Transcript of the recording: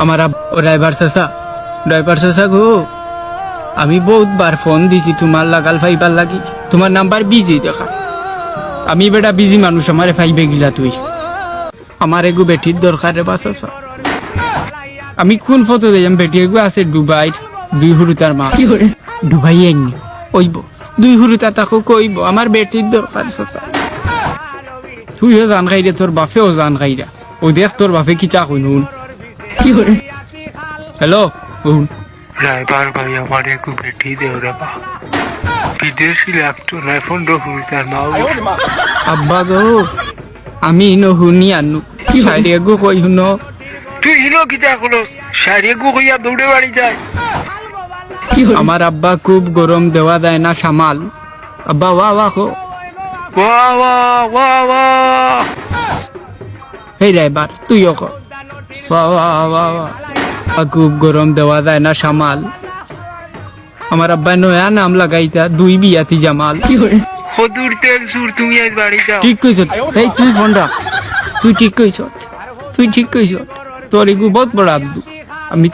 আমার ড্রাইভার চাচা গো, আমি বহুত বার ফোন দিছি তোমার লাগাল ফাইবার লাগি, তোমার নাম্বার বিজি দেখা। আমি বেটা বিজি মানুষ, আমারে ফাইবে গিলা তুই। আমার এগু বেটির দরকার রে বা চাচা। আমি কোন ফটো দিলাম, বেটি এগু আছে দুবাই, 2 হুরুতার মা দুবাই এনি কইব, 2 হুরুতা তাকে কইব আমার বেটির দরকার চাচা। তুইও জান খাইরে, তোর বাপেও জান খাইরা। ও দেখ তোর বাপে কিতা কইনুন। হ্যালো ড্রাইভার ভাই আমার একটু বেটি দেও রে বা বিদেশি লাগতো না ফোন রহুল তার মা আব্বা গো, আমি নহুনি আনু সাইডে গো কই হুনো। তুই হিনো কিতা করো সারিয়ে গু হইয়া দৌড়ে বাড়ি যায়। আমার আব্বা খুব গরম, দেওয়া যায় না সামাল। আব্বা ওয়া ওয়া খো বাহ বাহ বাহ বাহ হেই ড্রাইভার তুইও কো ওয়া ওয়া ওয়া ওয়া। খুব গরম, দেওয়া যায় না সামাল। আমার আব্বা নয়া নাম লাগাইতা 2 বিয়াতি জামাল। হদুর তেল সুর তুমি আজ বাড়ি যাও। ঠিক কইছ, এই তুই ফোন রাখ। তুই ঠিক কইছ, তোর এগু বহুত বড় আব্দু। আমি তো